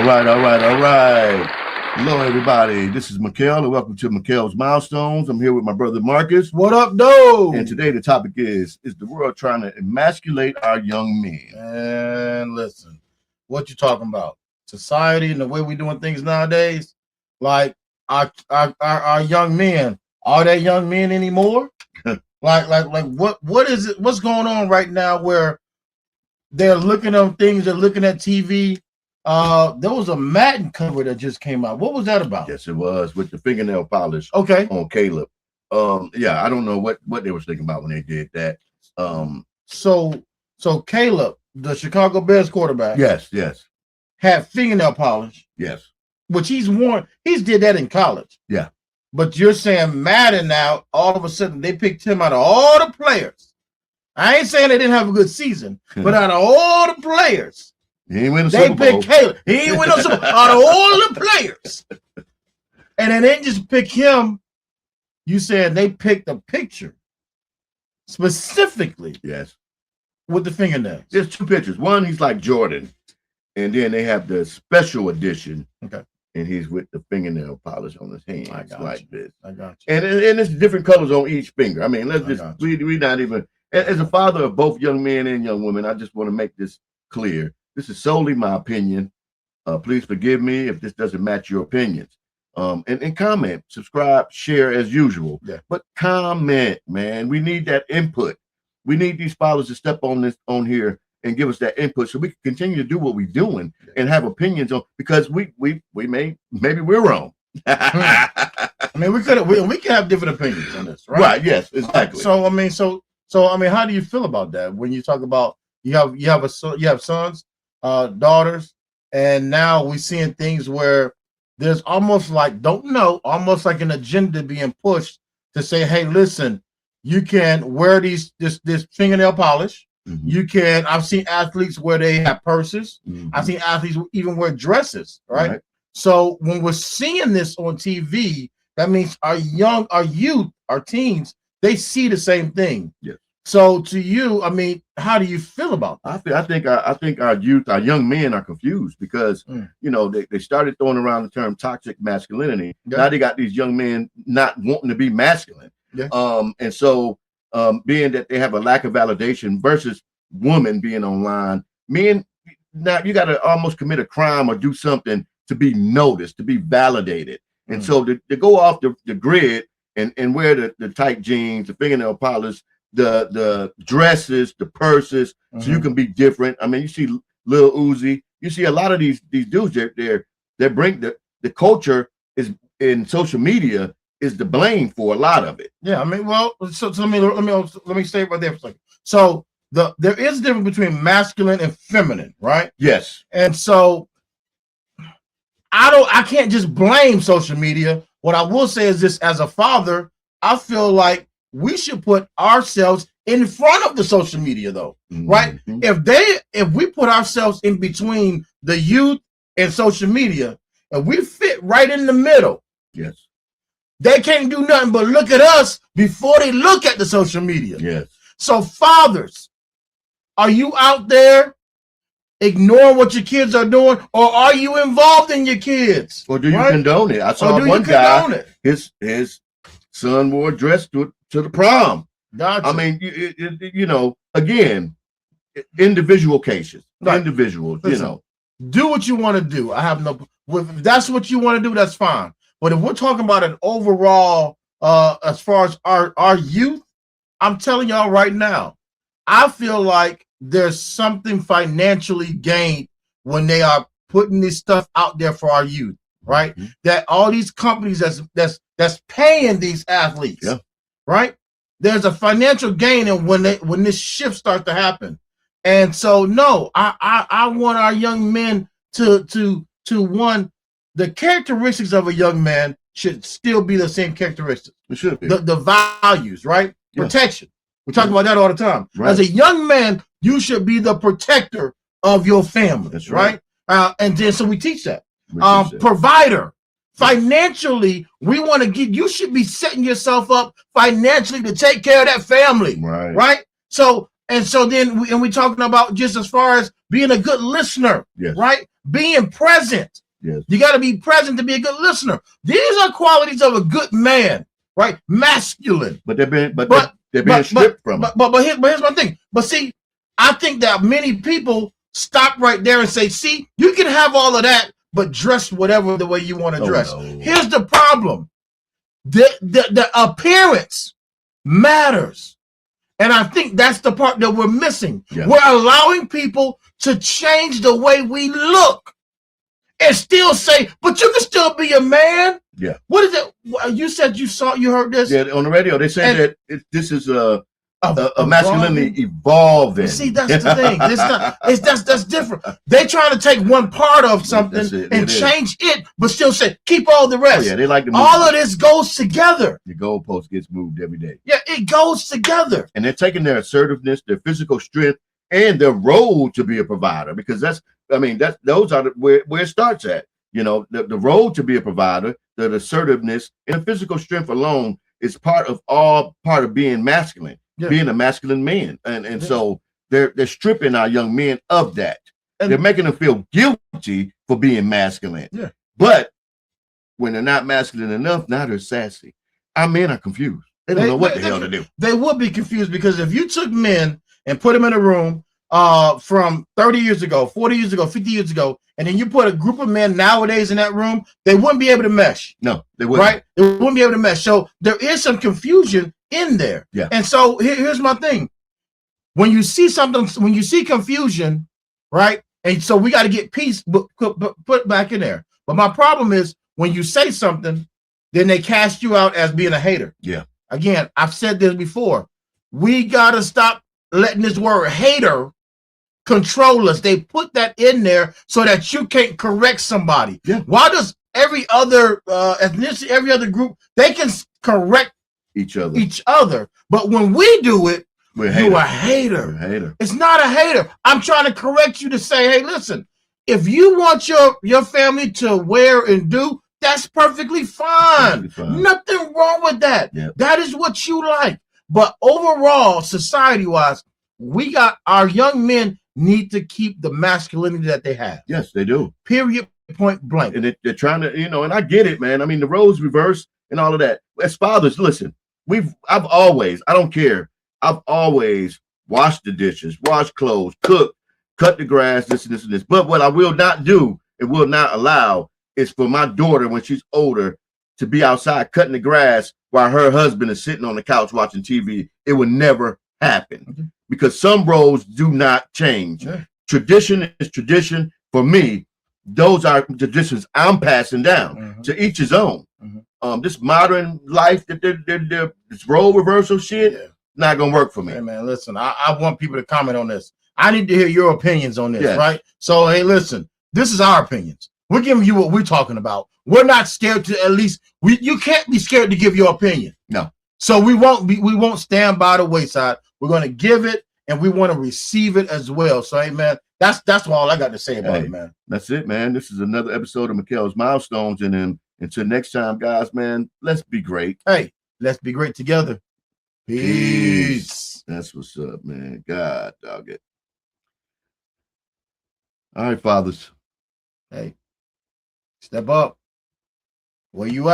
All right. Hello, everybody. This is Mikhail, and welcome to Mikhail's Milestones. I'm here with my brother Marcus. What up, dude? And today the topic is the world trying to emasculate our young men? And listen, what you talking about? Society and the way we doing things nowadays? Like our young men, are they young men anymore? like what is it? What's going on right now where they're looking at things, they're looking at TV? There was a Madden cover that just came out. What was that about? Yes, it was with the fingernail polish. Okay. On Caleb. Yeah, I don't know what they was thinking about when they did that. So Caleb, the Chicago Bears quarterback, yes, had fingernail polish. Yes. Which he's worn. He's did that in college. Yeah. But you're saying Madden now, all of a sudden they picked him out of all the players. I ain't saying they didn't have a good season, but out of all the players, he ain't win a they Super Bowl. picked Caleb. He ain't win no Super Bowl out of all the players. And then they just pick him. You said they picked a picture specifically. Yes. With the fingernails. There's two pictures. One, he's like Jordan. And then they have the special edition. Okay. And he's with the fingernail polish on his hands this. I got you. And it's different colors on each finger. I mean, we not even, as a father of both young men and young women, I just want to make this clear. This is solely my opinion. Please forgive me if this doesn't match your opinions. And comment, subscribe, share as usual. Yeah. But comment, man. We need that input. We need these fathers to step on here and give us that input so we can continue to do what we're doing and have opinions on, because maybe we're wrong. I mean, we can have different opinions on this, right? Right, yes, exactly. So I mean, how do you feel about that when you talk about you have sons, daughters, and now we're seeing things where there's almost like an agenda being pushed to say, hey, listen, you can wear this fingernail polish. Mm-hmm. You can. I've seen athletes where they have purses. Mm-hmm. I've seen athletes even wear dresses. Right. So when we're seeing this on TV, that means our youth, our teens, they see the same thing. Yeah. So to you, I mean, how do you feel about that? I think our youth, our young men are confused because they started throwing around the term toxic masculinity. Yeah. Now they got these young men not wanting to be masculine. Yeah. And so being that they have a lack of validation versus women being online, men, now you got to almost commit a crime or do something to be noticed, to be validated. And so to go off the grid and wear the tight jeans, the fingernail polish, the dresses, the purses, so you can be different. I mean, you see Lil Uzi, you see a lot of these dudes, they bring the culture is in social media is the blame for a lot of it. Yeah, I mean, well, so let me stay right there for a second. So there is a difference between masculine and feminine, right? Yes. And so I can't just blame social media. What I will say is this: as a father, I feel like we should put ourselves in front of the social media, though, right? If we put ourselves in between the youth and social media, and we fit right in the middle, yes. They can't do nothing but look at us before they look at the social media. Yes. So fathers, are you out there ignoring what your kids are doing, or are you involved in your kids? Or do you condone it? I saw one guy, his son wore a dress to the prom. Gotcha. I mean, again, individual cases, individuals, Listen, do what you want to do. I have no. If that's what you want to do, that's fine. But if we're talking about an overall, as far as our youth, I'm telling y'all right now, I feel like there's something financially gained when they are putting this stuff out there for our youth, right? Mm-hmm. That all these companies that's paying these athletes, right? There's a financial gain in when this shift starts to happen. And so, no, I want our young men to one. The characteristics of a young man should still be the same characteristics. It should be. The values, right? Yeah. Protection. We talk about that all the time. Right. As a young man, you should be the protector of your family. That's right. And then so we teach that. Provider. Financially, we want to you should be setting yourself up financially to take care of that family. Right? So then we're talking about just as far as being a good listener, right? being present. Yes. You got to be present to be a good listener. These are qualities of a good man, right? Masculine. But they're being stripped from it. But here's my thing. But see, I think that many people stop right there and say, see, you can have all of that, but dress whatever the way you want to dress. No. Here's the problem. The appearance matters. And I think that's the part that we're missing. Yeah. We're allowing people to change the way we look and still say, but you can still be a man. Yeah. What is it? You said you heard this? Yeah, on the radio, they said that this is a masculinity evolving. See, that's the thing. That's different. They trying to take one part of something and change it, but still say keep all the rest. Oh, yeah, they like to move. All of this goes together. The goalpost gets moved every day. Yeah, it goes together. And they're taking their assertiveness, their physical strength, and their role to be a provider, because those are where it starts at. You know, the role to be a provider, the assertiveness, and the physical strength alone is part of being masculine. Yeah. Being a masculine man, and so they're stripping our young men of that. And they're making them feel guilty for being masculine. Yeah. But when they're not masculine enough, now they're sassy. Our men are confused. They don't know what the hell to do. They would be confused, because if you took men and put them in a room from 30 years ago, 40 years ago, 50 years ago, and then you put a group of men nowadays in that room, they wouldn't be able to mesh. No, they wouldn't. Right? They wouldn't be able to mesh. So there is some confusion in there. Yeah. And so here's my thing. When you see something, when you see confusion, right? And so we got to get peace put back in there. But my problem is when you say something, then they cast you out as being a hater. Yeah. Again, I've said this before. We got to stop letting this word hater control us. They put that in there so that you can't correct somebody. Yeah. Why does every other ethnicity, every other group, they can correct each other, but when we do it, you're a hater. It's not a hater. I'm trying to correct you to say, hey, listen, if you want your family to wear and do, that's perfectly fine. Nothing wrong with that. Yep. That is what you like. But overall, society-wise, we got our young men need to keep the masculinity that they have. Yes, they do. Period. Point blank. And they're trying to, and I get it, man. I mean, the roles reversed and all of that. As fathers, listen, I've always washed the dishes, washed clothes, cooked, cut the grass, this and this and this. But what I will not do and will not allow is for my daughter, when she's older, to be outside cutting the grass while her husband is sitting on the couch watching TV. It would never happen, because some roles do not change. Yeah. Tradition is tradition. For me, those are traditions I'm passing down. To each his own. This modern life, this role reversal shit, not gonna work for me. Hey man, listen, I want people to comment on this. I need to hear your opinions on this, right? So hey, listen, this is our opinions. We're giving you what we're talking about. We're not scared to, at least you can't be scared to give your opinion. No. So we won't stand by the wayside. We're gonna give it, and we want to receive it as well. So hey man, that's all I got to say about it, man. That's it, man. This is another episode of Mikhail's Milestones, and then until next time, guys, man, let's be great. Hey, let's be great together. Peace. That's what's up, man. God dog it. All right, fathers. Hey, step up. Where you at?